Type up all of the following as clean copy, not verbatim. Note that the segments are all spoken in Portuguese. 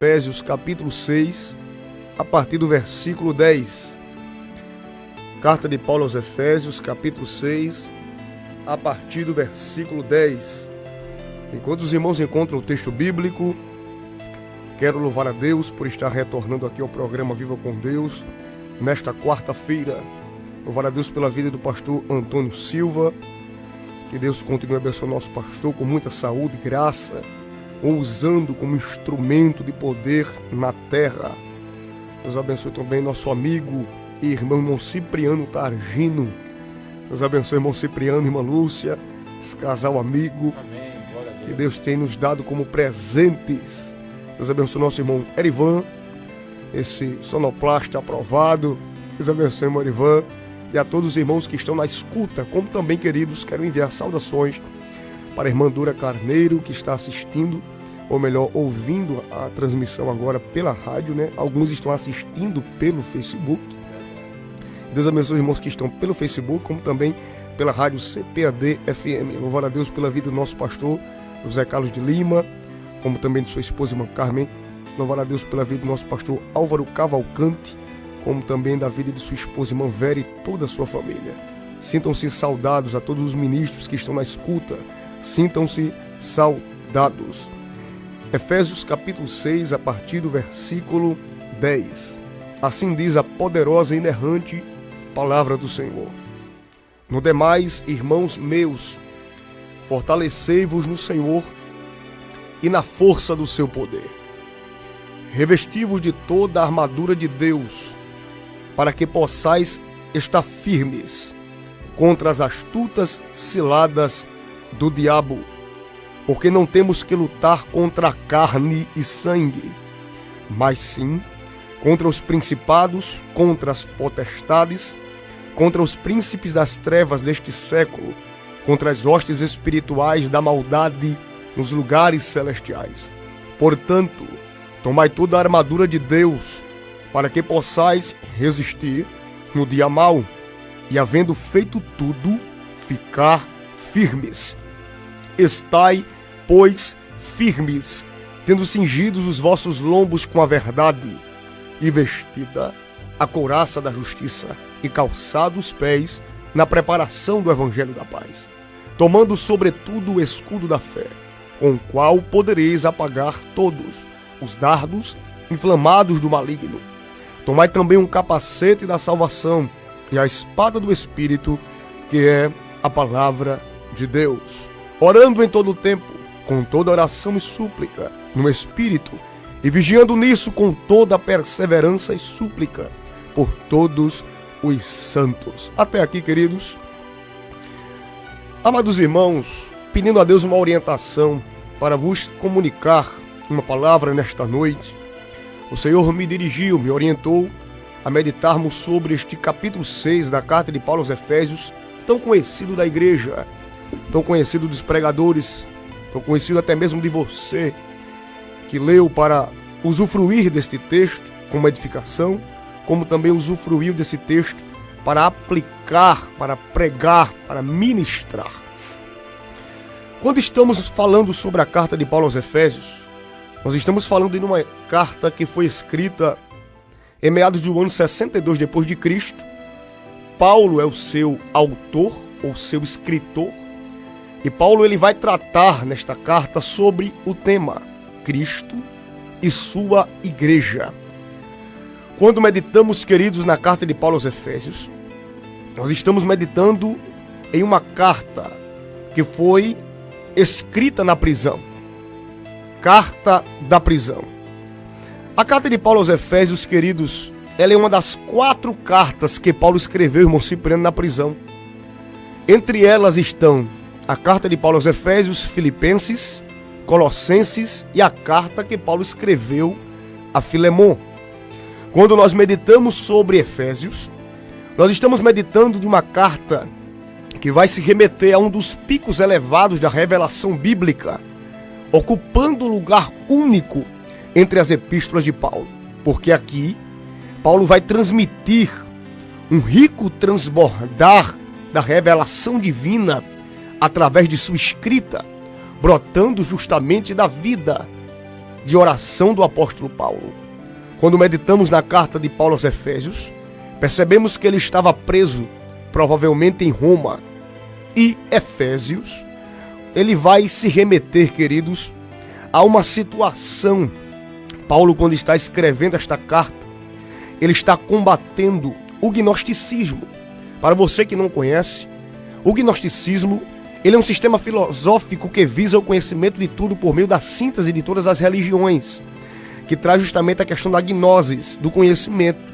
Efésios capítulo 6, a partir do versículo 10. Carta de Paulo aos Efésios, capítulo 6, a partir do versículo 10. Enquanto os irmãos encontram o texto bíblico, quero louvar a Deus por estar retornando aqui ao programa Viva com Deus, nesta quarta-feira. Louvar a Deus pela vida do pastor Antônio Silva. Que Deus continue abençoando nosso pastor com muita saúde e graça, o usando como instrumento de poder na terra. Deus abençoe também nosso amigo e irmão Cipriano Targino. Deus abençoe irmão Cipriano e irmã Lúcia, esse casal amigo. Amém. Glória a Deus. Que Deus tem nos dado como presentes. Deus abençoe nosso irmão Erivan, esse sonoplasta aprovado. Deus abençoe irmão Erivan e a todos os irmãos que estão na escuta, como também, queridos, quero enviar saudações para a irmã Dura Carneiro, que está assistindo, ou melhor, ouvindo a transmissão agora pela rádio, né? Alguns estão assistindo pelo Facebook. Deus abençoe os irmãos que estão pelo Facebook, como também pela rádio CPAD FM. Louvar a Deus pela vida do nosso pastor José Carlos de Lima, como também de sua esposa irmã Carmen. Louvar a Deus pela vida do nosso pastor Álvaro Cavalcante, como também da vida de sua esposa irmã Vera e toda a sua família. Sintam-se saudados a todos os ministros que estão na escuta. Sintam-se saudados. Efésios capítulo 6, a partir do versículo 10. Assim diz a poderosa e inerrante palavra do Senhor. No demais, irmãos meus, fortalecei-vos no Senhor e na força do seu poder. Revesti-vos de toda a armadura de Deus, para que possais estar firmes contra as astutas ciladas do diabo, porque não temos que lutar contra a carne e sangue, mas sim contra os principados, contra as potestades, contra os príncipes das trevas deste século, contra as hostes espirituais da maldade nos lugares celestiais. Portanto, tomai toda a armadura de Deus, para que possais resistir no dia mau, e havendo feito tudo, ficar firmes. Estai, pois, firmes, tendo cingidos os vossos lombos com a verdade, e vestida a couraça da justiça, e calçados os pés na preparação do evangelho da paz, tomando sobretudo o escudo da fé, com o qual podereis apagar todos os dardos inflamados do maligno. Tomai também um capacete da salvação e a espada do Espírito, que é a palavra de Deus. Orando em todo o tempo, com toda oração e súplica, no Espírito, e vigiando nisso com toda perseverança e súplica, por todos os santos. Até aqui, queridos. Amados irmãos, pedindo a Deus uma orientação para vos comunicar uma palavra nesta noite, o Senhor me dirigiu, me orientou a meditarmos sobre este capítulo 6 da carta de Paulo aos Efésios, tão conhecido da igreja, tão conhecido dos pregadores, tão conhecido até mesmo de você, que leu para usufruir deste texto como edificação, como também usufruiu desse texto para aplicar, para pregar, para ministrar. Quando estamos falando sobre a carta de Paulo aos Efésios, nós estamos falando de uma carta que foi escrita em meados do ano 62 depois de Cristo. Paulo é o seu autor, ou seu escritor, e Paulo ele vai tratar nesta carta sobre o tema Cristo e sua igreja. Quando meditamos, queridos, na carta de Paulo aos Efésios, nós estamos meditando em uma carta que foi escrita na prisão. Carta da prisão. A carta de Paulo aos Efésios, queridos, ela é uma das 4 cartas que Paulo escreveu, irmão Cipriano, na prisão. Entre elas estão a carta de Paulo aos Efésios, Filipenses, Colossenses e a carta que Paulo escreveu a Filemon. Quando nós meditamos sobre Efésios, nós estamos meditando de uma carta que vai se remeter a um dos picos elevados da revelação bíblica, ocupando um lugar único entre as epístolas de Paulo, porque aqui Paulo vai transmitir um rico transbordar da revelação divina através de sua escrita, brotando justamente da vida de oração do apóstolo Paulo. Quando meditamos na carta de Paulo aos Efésios, percebemos que ele estava preso, provavelmente em Roma. E Efésios, ele vai se remeter, queridos, a uma situação. Paulo, quando está escrevendo esta carta, ele está combatendo o gnosticismo. Para você que não conhece, o gnosticismo, ele é um sistema filosófico que visa o conhecimento de tudo por meio da síntese de todas as religiões, que traz justamente a questão da gnosis, do conhecimento.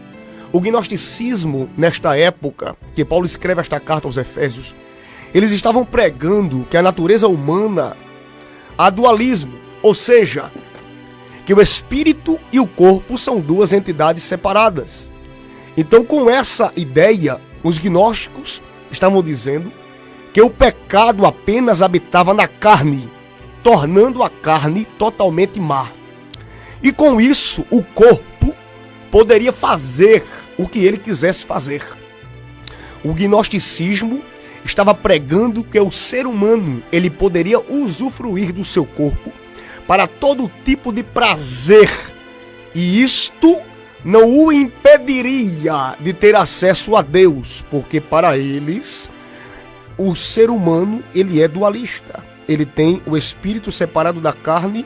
O gnosticismo, nesta época, que Paulo escreve esta carta aos Efésios, eles estavam pregando que a natureza humana há dualismo, ou seja, que o espírito e o corpo são duas entidades separadas. Então, com essa ideia, os gnósticos estavam dizendo que o pecado apenas habitava na carne, tornando a carne totalmente má. E com isso, o corpo poderia fazer o que ele quisesse fazer. O gnosticismo estava pregando que o ser humano ele poderia usufruir do seu corpo para todo tipo de prazer. E isto não o impediria de ter acesso a Deus, porque para eles o ser humano ele é dualista. Ele tem o espírito separado da carne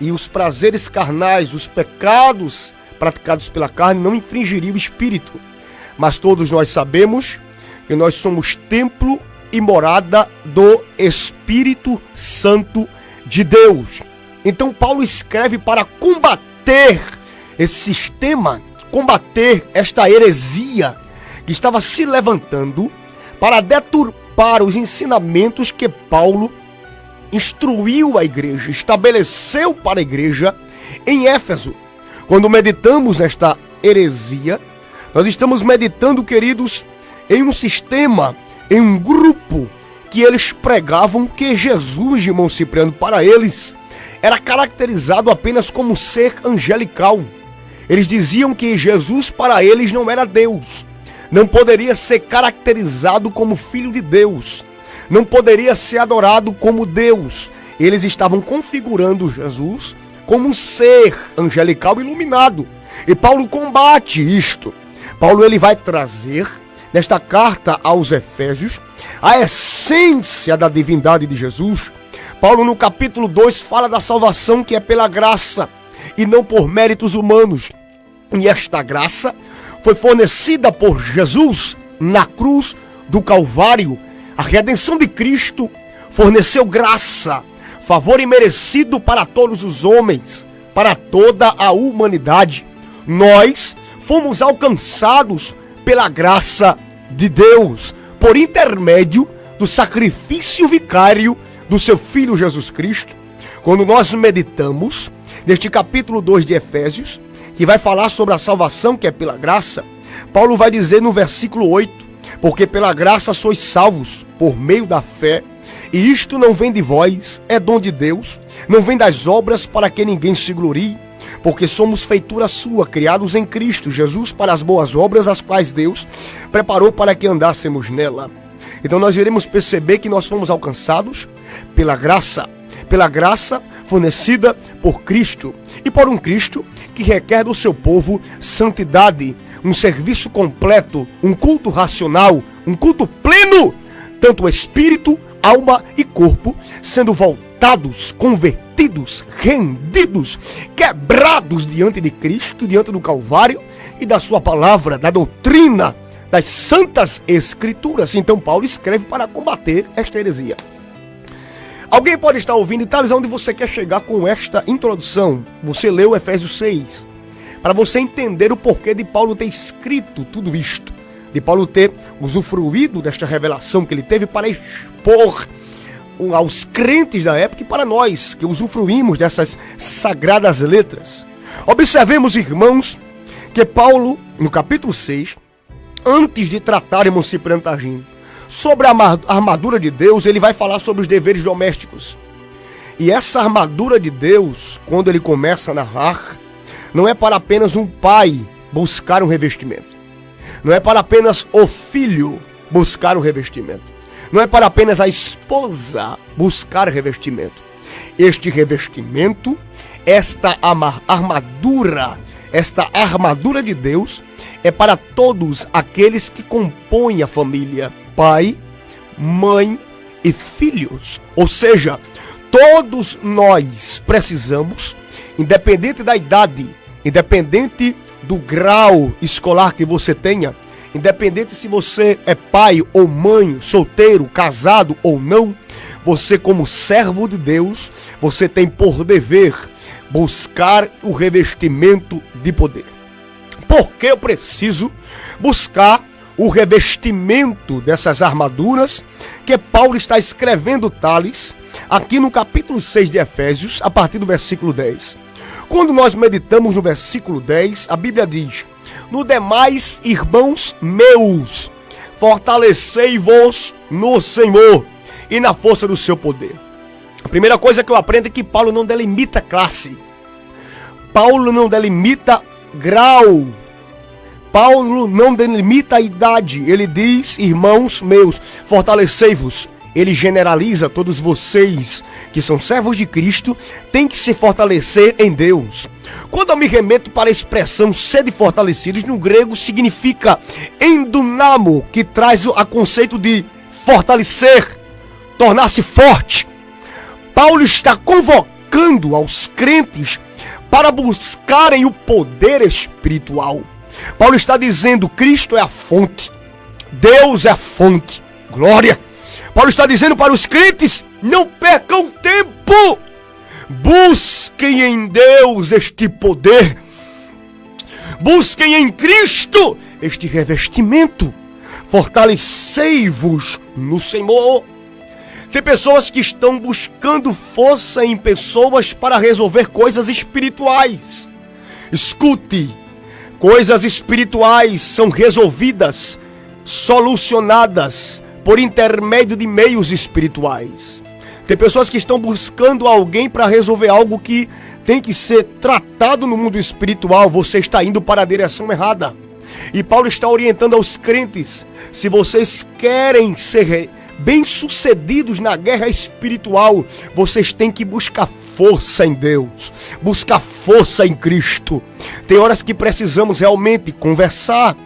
e os prazeres carnais, os pecados praticados pela carne não infringiriam o espírito. Mas todos nós sabemos que nós somos templo e morada do Espírito Santo de Deus. Então Paulo escreve para combater esse sistema, combater esta heresia que estava se levantando para deturpar os ensinamentos que Paulo instruiu a igreja, estabeleceu para a igreja em Éfeso. Quando meditamos nesta heresia, nós estamos meditando, queridos, em um sistema, em um grupo que eles pregavam que Jesus, irmão Cipriano, para eles era caracterizado apenas como ser angelical. Eles diziam que Jesus para eles não era Deus, não poderia ser caracterizado como filho de Deus, não poderia ser adorado como Deus. Eles estavam configurando Jesus como um ser angelical iluminado. E Paulo combate isto. Paulo ele vai trazer nesta carta aos Efésios a essência da divindade de Jesus. Paulo no capítulo 2 fala da salvação que é pela graça e não por méritos humanos. E esta graça foi fornecida por Jesus na cruz do Calvário. A redenção de Cristo forneceu graça, favor imerecido para todos os homens, para toda a humanidade. Nós fomos alcançados pela graça de Deus, por intermédio do sacrifício vicário do seu Filho Jesus Cristo. Quando nós meditamos neste capítulo 2 de Efésios, que vai falar sobre a salvação que é pela graça, Paulo vai dizer no versículo 8, porque pela graça sois salvos, por meio da fé, e isto não vem de vós, é dom de Deus, não vem das obras para que ninguém se glorie, porque somos feitura sua, criados em Cristo Jesus para as boas obras, as quais Deus preparou para que andássemos nela. Então nós iremos perceber que nós fomos alcançados pela graça fornecida por Cristo, e por um Cristo que requer do seu povo santidade, um serviço completo, um culto racional, um culto pleno, tanto espírito, alma e corpo, sendo voltados, convertidos, rendidos, quebrados diante de Cristo, diante do Calvário e da sua palavra, da doutrina, das santas escrituras. Então Paulo escreve para combater esta heresia. Alguém pode estar ouvindo e tal, onde você quer chegar com esta introdução. Você leu Efésios 6, para você entender o porquê de Paulo ter escrito tudo isto, de Paulo ter usufruído desta revelação que ele teve para expor aos crentes da época e para nós que usufruímos dessas sagradas letras. Observemos, irmãos, que Paulo, no capítulo 6, antes de tratar, irmão Cipriano Targino, sobre a armadura de Deus, ele vai falar sobre os deveres domésticos. E essa armadura de Deus, quando ele começa a narrar, não é para apenas um pai buscar um revestimento. Não é para apenas o filho buscar um revestimento. Não é para apenas a esposa buscar revestimento. Este revestimento esta armadura de Deus é para todos aqueles que compõem a família, pai, mãe e filhos. Ou seja, todos nós precisamos, independente da idade, independente do grau escolar que você tenha, independente se você é pai ou mãe, solteiro, casado ou não, você como servo de Deus, você tem por dever buscar o revestimento de poder. Por que eu preciso buscar o revestimento dessas armaduras que Paulo está escrevendo tales aqui no capítulo 6 de Efésios, a partir do versículo 10. Quando nós meditamos no versículo 10, a Bíblia diz: no demais, irmãos meus, fortalecei-vos no Senhor e na força do seu poder. A primeira coisa que eu aprendo é que Paulo não delimita classe. Paulo não delimita grau. Paulo não delimita a idade. Ele diz: irmãos meus, fortalecei-vos. Ele generaliza todos vocês que são servos de Cristo, têm que se fortalecer em Deus. Quando eu me remeto para a expressão sede fortalecidos, no grego significa endunamo, que traz o conceito de fortalecer, tornar-se forte. Paulo está convocando aos crentes para buscarem o poder espiritual. Paulo está dizendo: Cristo é a fonte, Deus é a fonte, glória. Paulo está dizendo para os crentes: não percam tempo, busquem em Deus este poder, busquem em Cristo este revestimento, fortalecei-vos no Senhor. Tem pessoas que estão buscando força em pessoas para resolver coisas espirituais. Escute, coisas espirituais são resolvidas, solucionadas por intermédio de meios espirituais. Tem pessoas que estão buscando alguém para resolver algo que tem que ser tratado no mundo espiritual. Você está indo para a direção errada. E Paulo está orientando aos crentes: se vocês querem ser bem-sucedidos na guerra espiritual, vocês têm que buscar força em Deus, buscar força em Cristo. Tem horas que precisamos realmente conversar,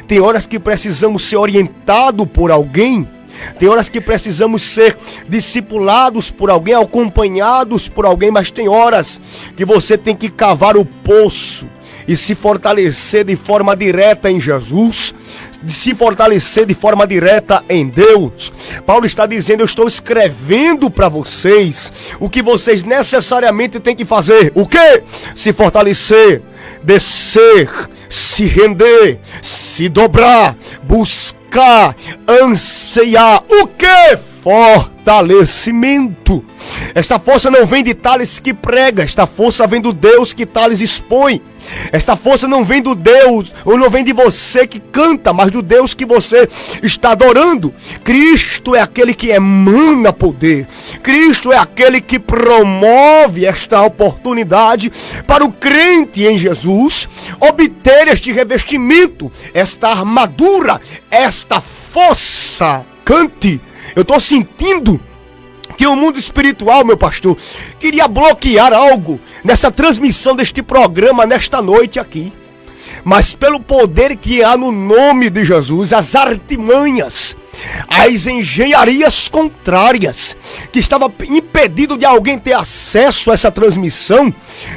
tem horas que precisamos ser orientados por alguém, tem horas que precisamos ser discipulados por alguém, acompanhados por alguém, mas tem horas que você tem que cavar o poço e se fortalecer de forma direta em Jesus, de se fortalecer de forma direta em Deus. Paulo está dizendo: eu estou escrevendo para vocês o que vocês necessariamente têm que fazer. O quê? Se fortalecer, descer, se render, se dobrar, buscar, anseiar. O quê? Fortalecimento. Esta força não vem de Tales que prega, esta força vem do Deus que Tales expõe. Esta força não vem do Deus, ou não vem de você que canta, mas do Deus que você está adorando. Cristo é aquele que emana poder. Cristo é aquele que promove esta oportunidade para o crente em Jesus obter este revestimento, esta armadura, esta força. Cante. Eu estou sentindo que o mundo espiritual, meu pastor, queria bloquear algo nessa transmissão deste programa nesta noite aqui. Mas pelo poder que há no nome de Jesus, as artimanhas, as engenharias contrárias, que estava impedido de alguém ter acesso a essa transmissão,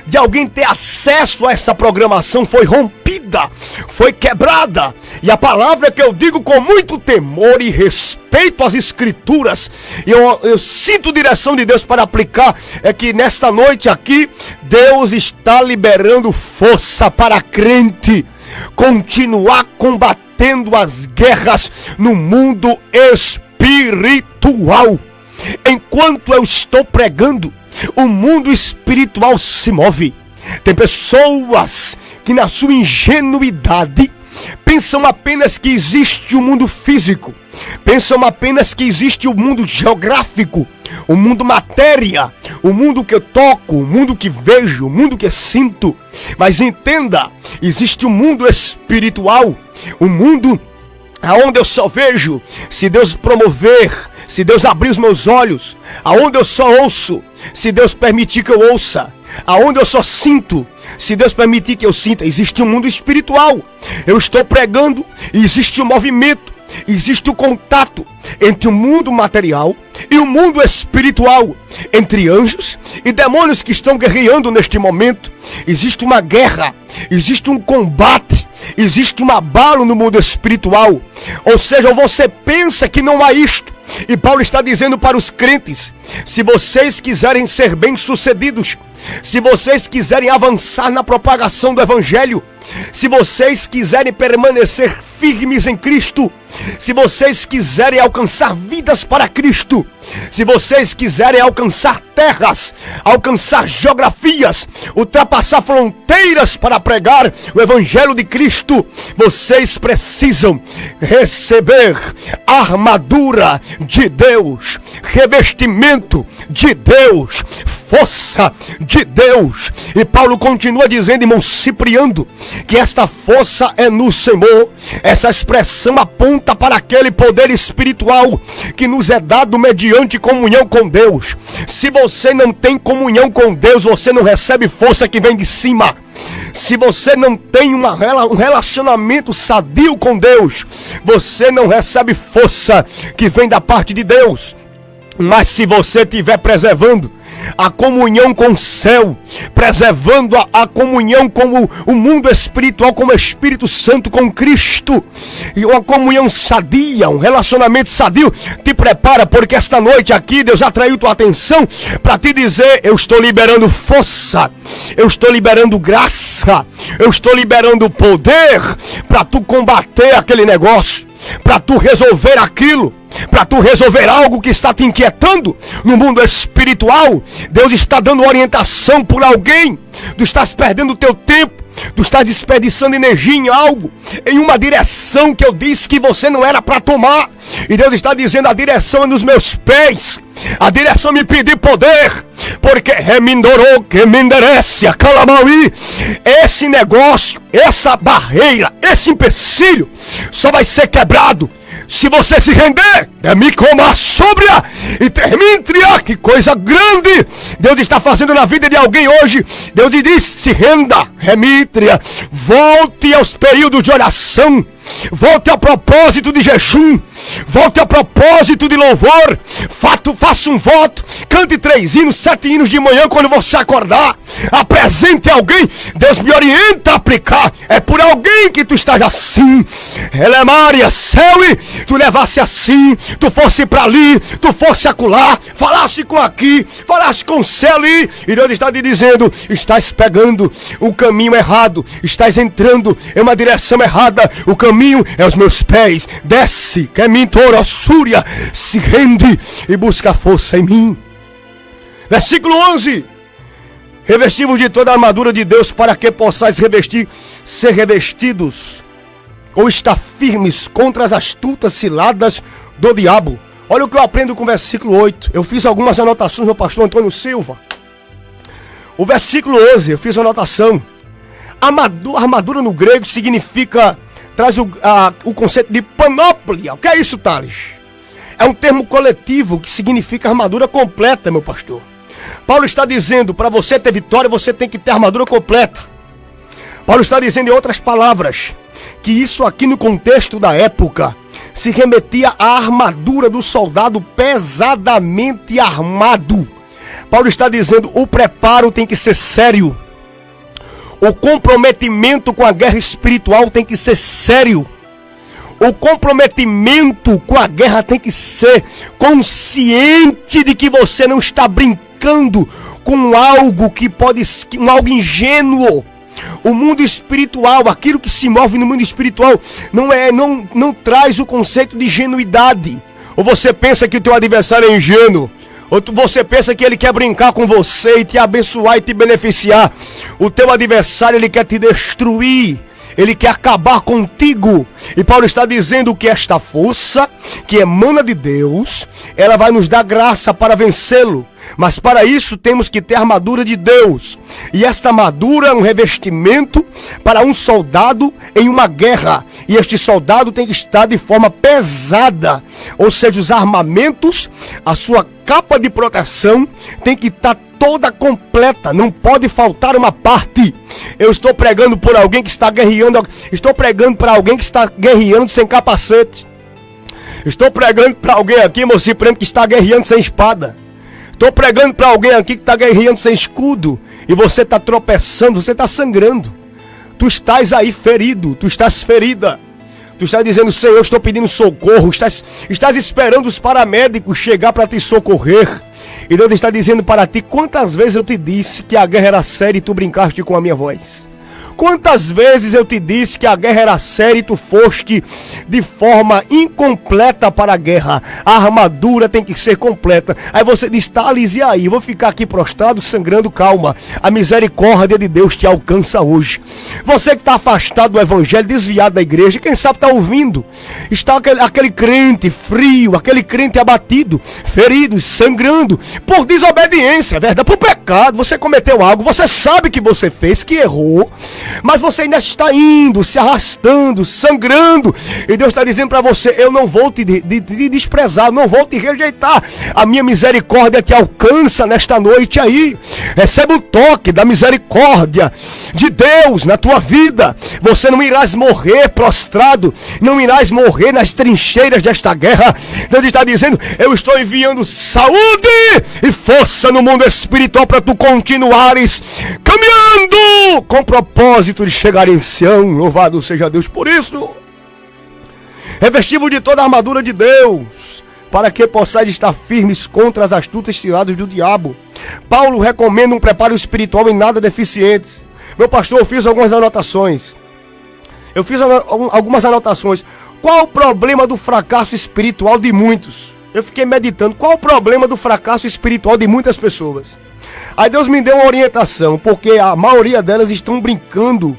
de alguém ter acesso a essa programação, foi rompida, foi quebrada. E a palavra que eu digo com muito temor e respeito às escrituras, e eu sinto direção de Deus para aplicar, é que nesta noite aqui, Deus está liberando força para crente continuar combatendo as guerras no mundo espiritual. Enquanto eu estou pregando, o mundo espiritual se move. Tem pessoas que na sua ingenuidade pensam apenas que existe o mundo físico, pensam apenas que existe o mundo geográfico, o mundo matéria, o mundo que eu toco, o mundo que vejo, o mundo que sinto. Mas entenda, existe o mundo espiritual, o mundo aonde eu só vejo se Deus promover, se Deus abrir os meus olhos, aonde eu só ouço se Deus permitir que eu ouça, aonde eu só sinto, se Deus permitir que eu sinta, existe um mundo espiritual. Eu estou pregando e existe um movimento, existe o contato entre o mundo material e o mundo espiritual, entre anjos e demônios que estão guerreando neste momento. Existe uma guerra, existe um combate, existe um abalo no mundo espiritual. Ou seja, você pensa que não há isto, e Paulo está dizendo para os crentes: se vocês quiserem ser bem-sucedidos, se vocês quiserem avançar na propagação do Evangelho, se vocês quiserem permanecer firmes em Cristo, se vocês quiserem alcançar vidas para Cristo, se vocês quiserem alcançar terras, alcançar geografias, ultrapassar fronteiras para pregar o Evangelho de Cristo, vocês precisam receber armadura de Deus, revestimento de Deus, força de Deus. E Paulo continua dizendo, irmão Cipriano, que esta força é no Senhor. Essa expressão aponta para aquele poder espiritual que nos é dado mediante comunhão com Deus. Se você não tem comunhão com Deus, você não recebe força que vem de cima. Se você não tem um relacionamento sadio com Deus, você não recebe força que vem da parte de Deus. Mas se você estiver preservando a comunhão com o céu, preservando a comunhão com o mundo espiritual, com o Espírito Santo, com Cristo, e uma comunhão sadia, um relacionamento sadio, te prepara, porque esta noite aqui Deus atraiu tua atenção para te dizer: eu estou liberando força, eu estou liberando graça, eu estou liberando poder para tu combater aquele negócio, para tu resolver aquilo, para tu resolver algo que está te inquietando no mundo espiritual. Deus está dando orientação por alguém. Tu estás perdendo o teu tempo, tu estás desperdiçando energia em algo, em uma direção que eu disse que você não era para tomar. E Deus está dizendo: a direção é nos meus pés, a direção me pediu poder, porque remindorou que me enderece a calamaui. Esse negócio, essa barreira, esse empecilho só vai ser quebrado se você se render. Me coma sóbria e termine. Que coisa grande Deus está fazendo na vida de alguém hoje. Deus lhe diz: se renda, remítria, volte aos períodos de oração, volte ao propósito de jejum, volte ao propósito de louvor. Faça um voto, cante 3 hinos, 7 hinos de manhã quando você acordar. Apresente alguém, Deus me orienta a aplicar. É por alguém que tu estás assim. Elemária, céu, e tu levasse assim, tu fosse para ali, tu fosse acolá, falasse com aqui, falasse com o céu ali. E Deus está te dizendo: estás pegando o caminho errado, estás entrando em uma direção errada. O caminho é os meus pés. Desce, que é mintora, súria, se rende e busca força em mim. Versículo 11: revestivos de toda a armadura de Deus, para que possais ser revestidos, ou estar firmes contra as astutas ciladas do diabo. Olha o que eu aprendo com o versículo 8. Eu fiz algumas anotações, meu pastor Antônio Silva. O versículo 11, eu fiz uma anotação. Armadura no grego significa, traz o conceito de panóplia. O que é isso, Thales? É um termo coletivo que significa armadura completa, meu pastor. Paulo está dizendo: para você ter vitória, você tem que ter armadura completa. Paulo está dizendo, em outras palavras, que isso aqui no contexto da época se remetia à armadura do soldado pesadamente armado. Paulo está dizendo: o preparo tem que ser sério. O comprometimento com a guerra espiritual tem que ser sério. O comprometimento com a guerra tem que ser consciente de que você não está brincando com algo que pode ser algo ingênuo. O mundo espiritual, aquilo que se move no mundo espiritual, não traz o conceito de ingenuidade. Ou você pensa que o teu adversário é ingênuo, ou você pensa que ele quer brincar com você e te abençoar e te beneficiar. O teu adversário, ele quer te destruir, ele quer acabar contigo. E Paulo está dizendo que esta força que emana de Deus, ela vai nos dar graça para vencê-lo. Mas para isso temos que ter a armadura de Deus. E esta armadura é um revestimento para um soldado em uma guerra. E este soldado tem que estar de forma pesada. Ou seja, os armamentos, a sua capa de proteção tem que estar toda completa, não pode faltar uma parte. Eu estou pregando por alguém que está guerreando, estou pregando para alguém que está guerreando sem capacete. Estou pregando para alguém aqui, meu Cipriano, que está guerreando sem espada. Estou pregando para alguém aqui que está guerreando sem escudo. E você está tropeçando, você está sangrando. Tu estás aí ferido, tu estás ferida. Tu estás dizendo, Senhor, estou pedindo socorro. Estás esperando os paramédicos chegar para te socorrer. E Deus está dizendo para ti, quantas vezes eu te disse que a guerra era séria e tu brincaste com a minha voz? Quantas vezes eu te disse que a guerra era séria e tu foste de forma incompleta para a guerra? A armadura tem que ser completa. Aí você diz, Thales, e aí? Eu vou ficar aqui prostrado, sangrando, calma. A misericórdia de Deus te alcança hoje. Você que está afastado do evangelho, desviado da igreja, quem sabe está ouvindo. Está aquele crente frio, aquele crente abatido, ferido, sangrando, por desobediência, verdade? Por pecado. Você cometeu algo, você sabe que você fez, que errou. Mas você ainda está indo, se arrastando, sangrando. E Deus está dizendo para você, eu não vou te desprezar, não vou te rejeitar. A minha misericórdia te alcança nesta noite aí. Recebe o toque da misericórdia de Deus na tua vida. Você não irás morrer prostrado, não irás morrer nas trincheiras desta guerra. Deus está dizendo, eu estou enviando saúde e força no mundo espiritual para tu continuares caminhando com propósito de chegar em Sião. Louvado seja Deus por isso. Revesti-vos de toda a armadura de Deus, para que possais estar firmes contra as astutas ciladas do diabo. Paulo recomenda um preparo espiritual em nada deficiente. Meu pastor, eu fiz algumas anotações. Qual o problema do fracasso espiritual de muitos? Eu fiquei meditando, qual o problema do fracasso espiritual de muitas pessoas? Aí Deus me deu uma orientação, porque a maioria delas estão brincando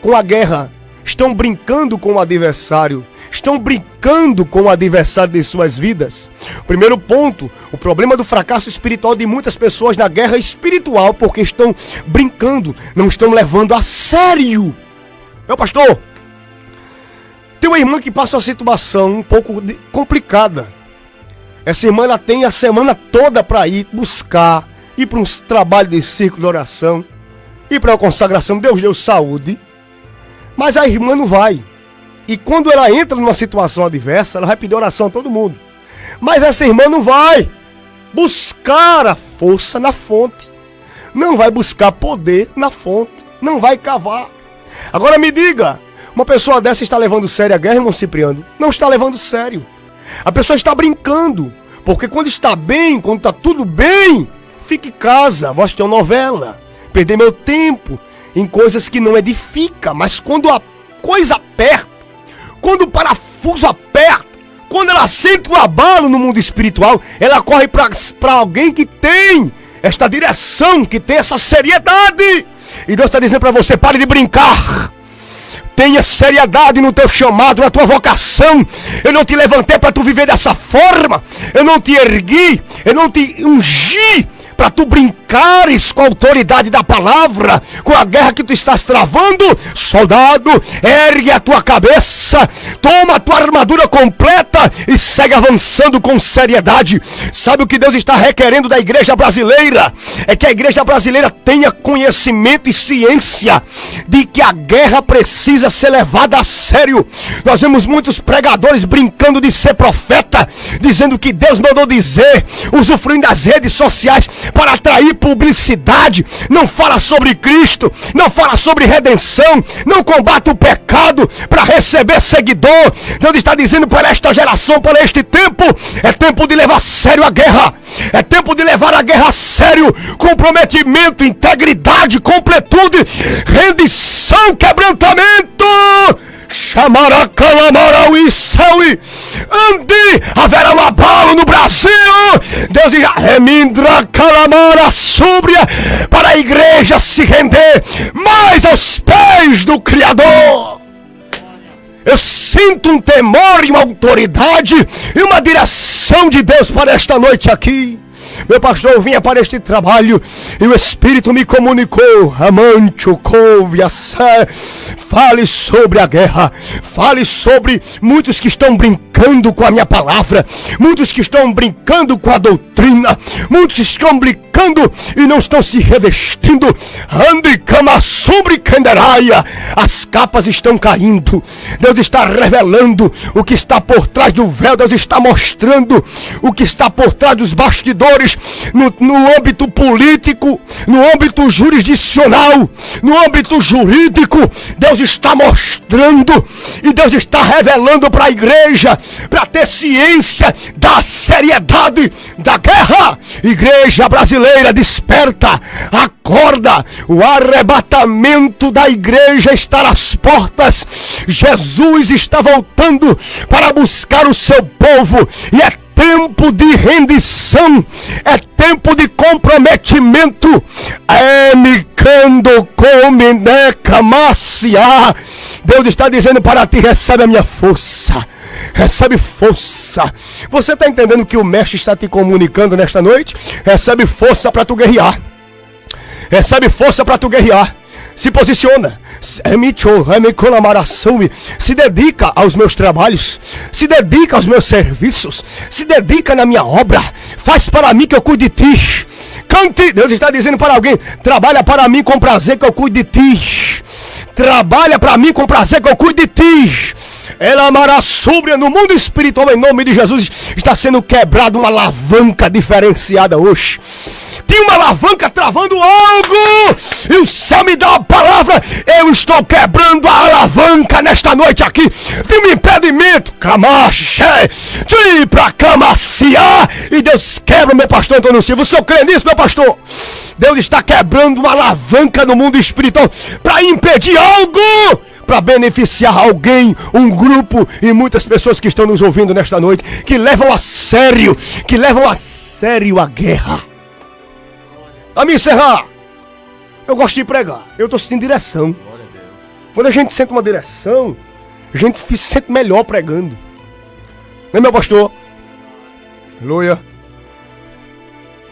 com a guerra, estão brincando com o adversário, estão brincando com o adversário de suas vidas. Primeiro ponto, o problema do fracasso espiritual de muitas pessoas na guerra espiritual, porque estão brincando, não estão levando a sério. Meu pastor, tem uma irmã que passa uma situação um pouco complicada. Essa irmã, ela tem a semana toda para ir buscar, ir para um trabalho de círculo de oração, ir para uma consagração. Deus deu saúde, mas a irmã não vai. E quando ela entra numa situação adversa, ela vai pedir oração a todo mundo. Mas essa irmã não vai buscar a força na fonte, não vai buscar poder na fonte, não vai cavar. Agora me diga, uma pessoa dessa está levando sério a guerra, irmão Cipriano? Não está levando sério. A pessoa está brincando, porque quando está bem, quando está tudo bem, fique em casa, vou assistir uma novela, perder meu tempo em coisas que não edificam. Mas quando a coisa aperta, quando o parafuso aperta, quando ela sente um abalo no mundo espiritual, ela corre para alguém que tem esta direção, que tem essa seriedade. E Deus está dizendo para você, pare de brincar. Tenha seriedade no teu chamado, na tua vocação. Eu não te levantei para tu viver dessa forma. Eu não te ergui, eu não te ungi para tu brincares com a autoridade da palavra, com a guerra que tu estás travando. Soldado, ergue a tua cabeça, toma a tua armadura completa e segue avançando com seriedade. Sabe o que Deus está requerendo da igreja brasileira? É que a igreja brasileira tenha conhecimento e ciência de que a guerra precisa ser levada a sério. Nós vemos muitos pregadores brincando de ser profeta, dizendo que Deus mandou dizer, usufruindo das redes sociais para atrair publicidade. Não fala sobre Cristo, não fala sobre redenção, não combate o pecado para receber seguidor. Deus está dizendo para esta geração, para este tempo, é tempo de levar a sério a guerra, é tempo de levar a guerra a sério, comprometimento, integridade, completude, rendição, quebrantamento. Chamará calamara o Isaui. Ande, haverá um abalo no Brasil. Deus diz, remindra calamara súbria, para a igreja se render mais aos pés do Criador. Eu sinto um temor e uma autoridade e uma direção de Deus para esta noite aqui. Meu pastor, eu vinha para este trabalho e o Espírito me comunicou, amante, o couve, a sé, fale sobre a guerra, fale sobre muitos que estão brincando com a minha palavra, muitos que estão brincando com a doutrina, muitos que estão brincando praticando e não estão se revestindo. As capas estão caindo. Deus está revelando o que está por trás do véu. Deus está mostrando o que está por trás dos bastidores, no âmbito político, no âmbito jurisdicional, no âmbito jurídico. Deus está mostrando e Deus está revelando para a igreja, para ter ciência da seriedade da guerra. Igreja brasileira, desperta, acorda. O arrebatamento da igreja está às portas. Jesus está voltando para buscar o seu povo e é tempo de rendição, é tempo de comprometimento. Deus está dizendo para ti: recebe a minha força, recebe força. Você está entendendo que o mestre está te comunicando nesta noite? Recebe força para tu guerrear. Recebe força para tu guerrear. Se posiciona, se dedica aos meus trabalhos, se dedica aos meus serviços, se dedica na minha obra, faz para mim que eu cuide de ti. Cante. Deus está dizendo para alguém: trabalha para mim com prazer que eu cuide de ti. Trabalha para mim com prazer que eu cuide de ti. Ela amará sobre no mundo espiritual, em nome de Jesus. Está sendo quebrada uma alavanca diferenciada hoje. Tem uma alavanca travando algo, e o céu me dá uma palavra. Eu estou quebrando a alavanca nesta noite aqui. Tem um impedimento, camache, para camaciar, e Deus quebra, meu pastor Antônio Silva. O senhor crê nisso, meu pastor? Deus está quebrando uma alavanca no mundo espiritual para impedir algo, para beneficiar alguém, um grupo e muitas pessoas que estão nos ouvindo nesta noite, que levam a sério a guerra. A me encerrar, eu gosto de pregar, eu estou sentindo direção. Quando a gente sente uma direção, a gente se sente melhor pregando. Não é, meu pastor? Aleluia.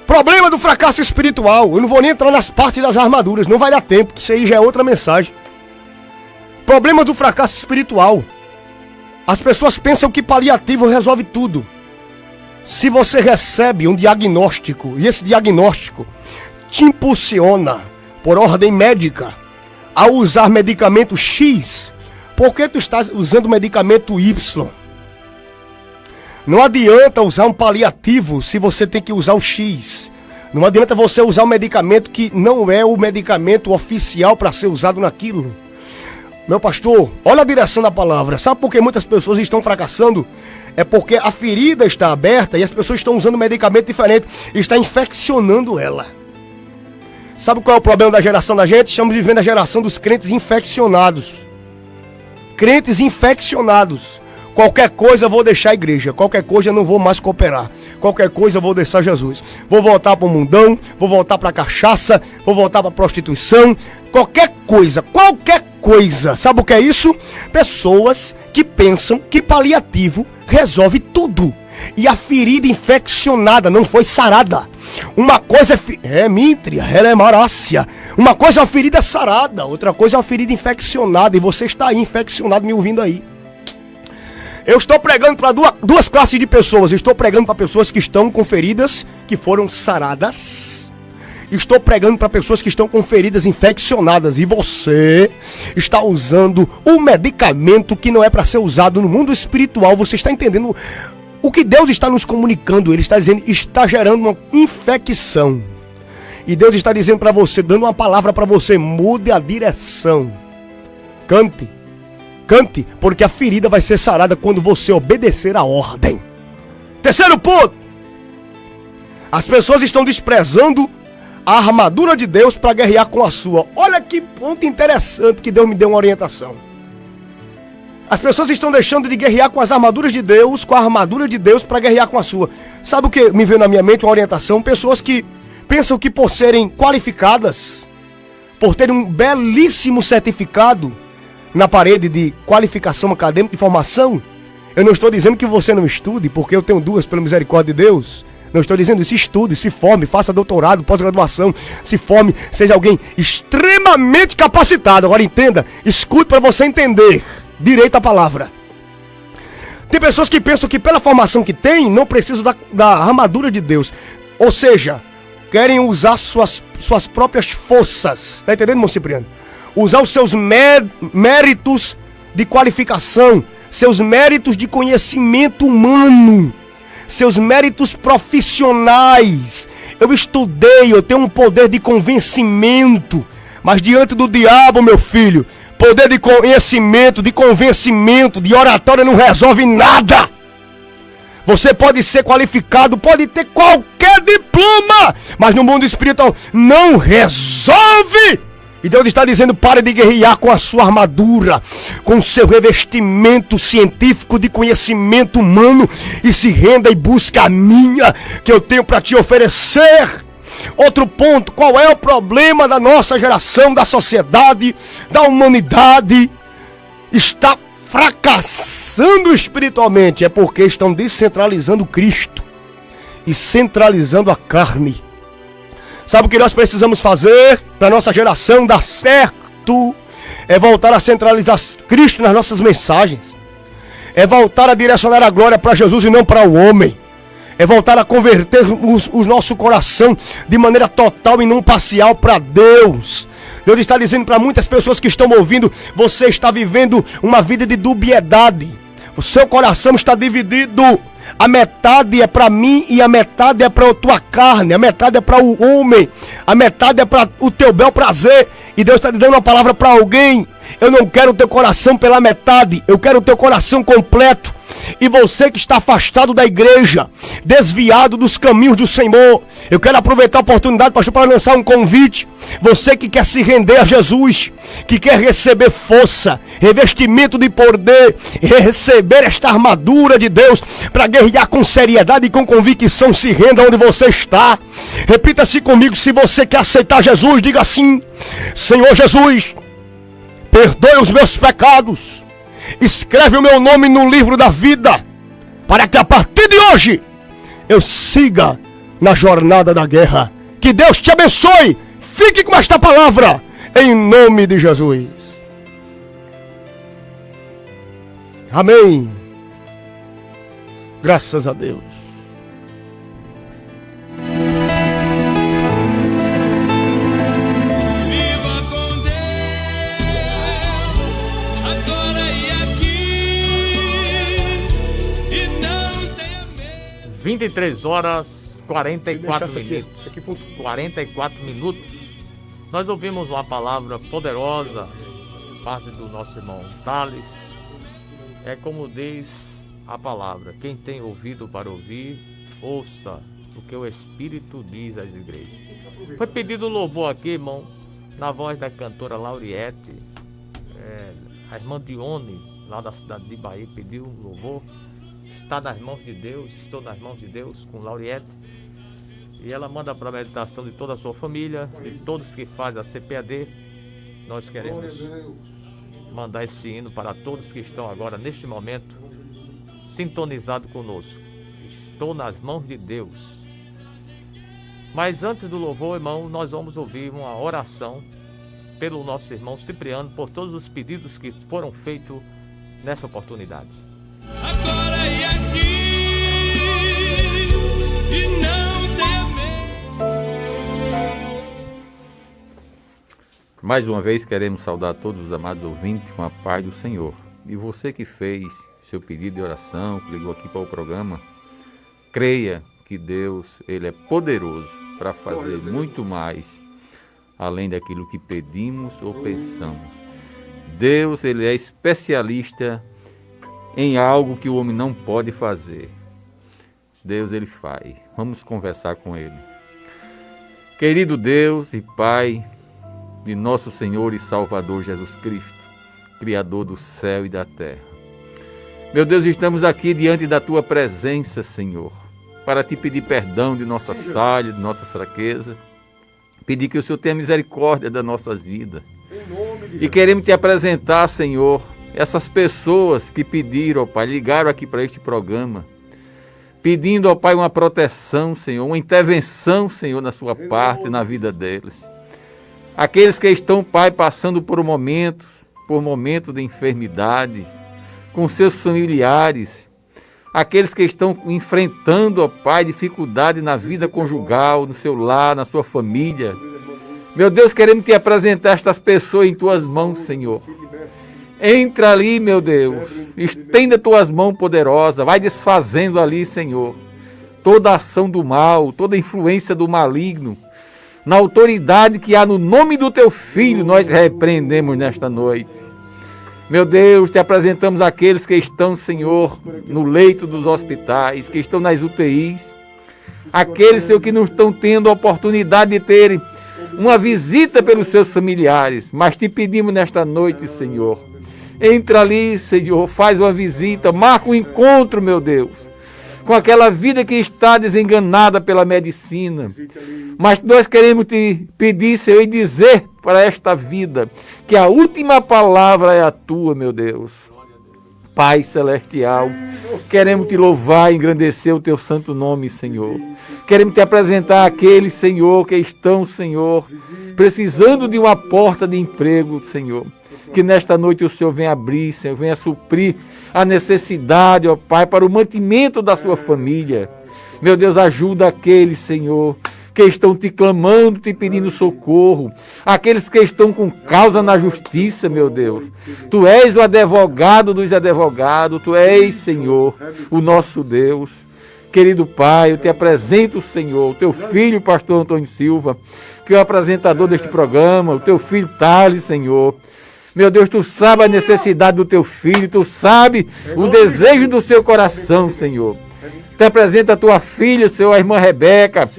Problema do fracasso espiritual. Eu não vou nem entrar nas partes das armaduras, não vai dar tempo, que isso aí já é outra mensagem. Problema do fracasso espiritual. As pessoas pensam que paliativo resolve tudo. Se você recebe um diagnóstico, e esse diagnóstico te impulsiona, por ordem médica, a usar medicamento X, por que tu estás usando medicamento Y? Não adianta usar um paliativo se você tem que usar o X. Não adianta você usar um medicamento que não é o medicamento oficial para ser usado naquilo. Meu pastor, olha a direção da palavra. Sabe por que muitas pessoas estão fracassando? É porque a ferida está aberta e as pessoas estão usando medicamento diferente e está infeccionando ela. Sabe qual é o problema da geração da gente? Estamos vivendo a geração dos crentes infeccionados. Crentes infeccionados. Qualquer coisa eu vou deixar a igreja. Qualquer coisa eu não vou mais cooperar. Qualquer coisa eu vou deixar Jesus. Vou voltar para o mundão. Vou voltar para a cachaça. Vou voltar para a prostituição. Qualquer coisa. Sabe o que é isso? Pessoas que pensam que paliativo resolve tudo. E a ferida infeccionada não foi sarada. Uma coisa é mítria, ela é marácia. Uma coisa é uma ferida sarada. Outra coisa é uma ferida infeccionada. E você está aí infeccionado me ouvindo aí. Eu estou pregando para duas classes de pessoas. Eu estou pregando para pessoas que estão com feridas que foram saradas. Estou pregando para pessoas que estão com feridas infeccionadas. E você está usando um medicamento que não é para ser usado no mundo espiritual. Você está entendendo o que Deus está nos comunicando? Ele está dizendo, está gerando uma infecção. E Deus está dizendo para você, dando uma palavra para você: mude a direção. Cante, porque a ferida vai ser sarada quando você obedecer a ordem. Terceiro ponto. As pessoas estão desprezando a armadura de Deus para guerrear com a sua. Olha que ponto interessante que Deus me deu uma orientação. As pessoas estão deixando de guerrear com as armaduras de Deus, com a armadura de Deus para guerrear com a sua. Sabe o que me veio na minha mente? Uma orientação. Pessoas que pensam que por serem qualificadas, por terem um belíssimo certificado na parede de qualificação acadêmica de formação. Eu não estou dizendo que você não estude, porque eu tenho duas pela misericórdia de Deus. Não estou dizendo isso. Estude, se forme, faça doutorado, pós-graduação, se forme, seja alguém extremamente capacitado. Agora entenda, escute para você entender direito a palavra. Tem pessoas que pensam que pela formação que tem, não precisam da armadura de Deus. Ou seja, querem usar suas próprias forças. Tá entendendo, irmão Cipriano? Usar os seus méritos de qualificação, seus méritos de conhecimento humano, seus méritos profissionais. Eu estudei, eu tenho um poder de convencimento, mas diante do diabo, meu filho, poder de conhecimento, de convencimento, de oratória não resolve nada. Você pode ser qualificado, pode ter qualquer diploma, mas no mundo espiritual não resolve. E Deus está dizendo: pare de guerrear com a sua armadura, com o seu revestimento científico de conhecimento humano, e se renda e busque a minha, que eu tenho para te oferecer. Outro ponto: qual é o problema da nossa geração, da sociedade, da humanidade? Está fracassando espiritualmente. É porque estão descentralizando Cristo e centralizando a carne. Sabe o que nós precisamos fazer para a nossa geração dar certo? É voltar a centralizar Cristo nas nossas mensagens. É voltar a direcionar a glória para Jesus e não para o homem. É voltar a converter o nosso coração de maneira total e não parcial para Deus. Deus está dizendo para muitas pessoas que estão ouvindo: você está vivendo uma vida de dubiedade. O seu coração está dividido. A metade é para mim e a metade é para a tua carne. A metade é para o homem. A metade é para o teu bel prazer. E Deus está dando uma palavra para alguém: eu não quero o teu coração pela metade, eu quero o teu coração completo. E você que está afastado da igreja, desviado dos caminhos do Senhor, eu quero aproveitar a oportunidade, pastor, para lançar um convite. Você que quer se render a Jesus, que quer receber força, revestimento de poder, receber esta armadura de Deus para guerrear com seriedade e com convicção, se renda onde você está. Repita-se comigo: se você quer aceitar Jesus, diga assim: Senhor Jesus, perdoe os meus pecados, escreve o meu nome no livro da vida, para que a partir de hoje eu siga na jornada da guerra. Que Deus te abençoe. Fique com esta palavra, em nome de Jesus. Amém. Graças a Deus. Viva com Deus, agora e aqui, e não tenha medo. 23 horas 44 Deixa minutos. isso aqui foi 44 minutos. Nós ouvimos uma palavra poderosa, parte do nosso irmão Thales. É como diz a palavra: quem tem ouvido para ouvir, ouça o que o Espírito diz às igrejas. Foi pedido louvor aqui, irmão, na voz da cantora Lauriette. A irmã Dione, lá da cidade de Bahia, pediu um louvor. Está nas mãos de Deus, estou nas mãos de Deus, com Lauriette. E ela manda para a meditação de toda a sua família, de todos que fazem a CPAD. Nós queremos mandar esse hino para todos que estão agora, neste momento, sintonizados conosco. Estou nas mãos de Deus. Mas antes do louvor, irmão, nós vamos ouvir uma oração pelo nosso irmão Cipriano, por todos os pedidos que foram feitos nessa oportunidade. Agora e aqui, e não tenha medo. Mais uma vez queremos saudar todos os amados ouvintes com a paz do Senhor. E você que fez seu pedido de oração, que ligou aqui para o programa, creia que Deus, Ele é poderoso para fazer muito mais, além daquilo que pedimos ou pensamos. Deus, Ele é especialista em algo que o homem não pode fazer. Deus, Ele faz. Vamos conversar com Ele. Querido Deus e Pai de nosso Senhor e Salvador Jesus Cristo, Criador do céu e da terra. Meu Deus, estamos aqui diante da Tua presença, Senhor, para Te pedir perdão de nossas falhas, de nossas fraquezas, pedir que o Senhor tenha misericórdia das nossas vidas. E queremos Te apresentar, Senhor, essas pessoas que pediram, ó Pai, ligaram aqui para este programa, pedindo, ó Pai, uma proteção, Senhor, uma intervenção, Senhor, na sua parte, na vida deles. Aqueles que estão, Pai, passando por momentos de enfermidade, com seus familiares, aqueles que estão enfrentando, ó Pai, dificuldade na vida conjugal, no seu lar, na sua família. Meu Deus, queremos te apresentar estas pessoas em tuas mãos, Senhor. Entra ali, meu Deus, estenda tuas mãos poderosas, vai desfazendo ali, Senhor, toda ação do mal, toda influência do maligno. Na autoridade que há no nome do teu Filho, nós repreendemos nesta noite. Meu Deus, te apresentamos aqueles que estão, Senhor, no leito dos hospitais, que estão nas UTIs, aqueles, Senhor, que não estão tendo a oportunidade de terem uma visita pelos seus familiares, mas te pedimos nesta noite, Senhor, entra ali, Senhor, faz uma visita, marca um encontro, meu Deus, com aquela vida que está desenganada pela medicina. Mas nós queremos te pedir, Senhor, e dizer para esta vida que a última palavra é a tua, meu Deus. Pai Celestial, queremos te louvar e engrandecer o teu santo nome, Senhor. Queremos te apresentar aqueles, Senhor, que estão, Senhor, precisando de uma porta de emprego, Senhor. Que nesta noite o Senhor venha abrir, Senhor, venha suprir a necessidade, ó Pai, para o mantimento da sua família. Meu Deus, ajuda aqueles, Senhor, que estão te clamando, te pedindo socorro. Aqueles que estão com causa na justiça, meu Deus. Tu és o advogado dos advogados, tu és, Senhor, o nosso Deus. Querido Pai, eu te apresento, Senhor, o teu filho, pastor Antônio Silva, que é o apresentador deste programa, o teu filho Thales, Senhor. Meu Deus, tu sabe a necessidade do teu filho, tu sabe o desejo do seu coração, Senhor. Te apresenta a tua filha, Senhor, a irmã Rebeca,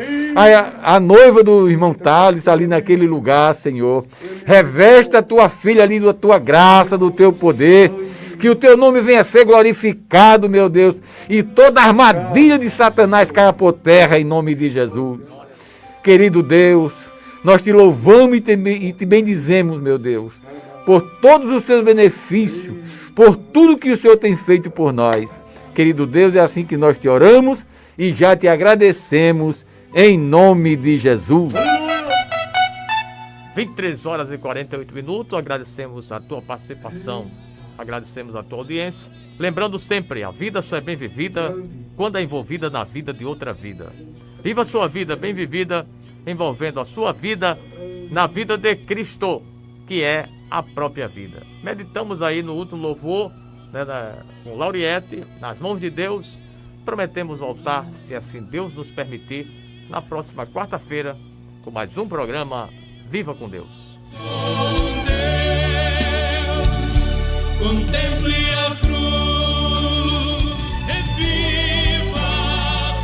a noiva do irmão Thales, ali naquele lugar, Senhor. Reveste a tua filha ali da tua graça, do teu poder. Que o teu nome venha a ser glorificado, meu Deus. E toda armadilha de Satanás caia por terra, em nome de Jesus. Querido Deus, nós te louvamos e te bendizemos, meu Deus, por todos os seus benefícios, por tudo que o Senhor tem feito por nós. Querido Deus, é assim que nós te oramos e já te agradecemos, em nome de Jesus. 23 horas e 48 minutos, agradecemos a tua participação, agradecemos a tua audiência. Lembrando sempre, a vida só é bem vivida quando é envolvida na vida de outra vida. Viva a sua vida bem vivida, envolvendo a sua vida na vida de Cristo, que é a própria vida. Meditamos aí no último louvor, né, com Lauriette, nas mãos de Deus. Prometemos voltar, se assim Deus nos permitir, na próxima quarta-feira, com mais um programa Viva com Deus. Com Deus, contemple a cruz, reviva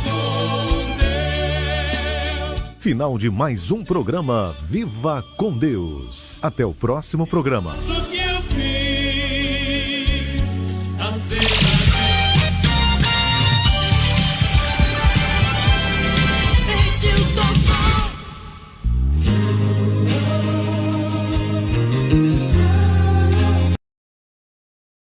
com Deus. Final de mais um programa Viva com Deus. Até o próximo programa.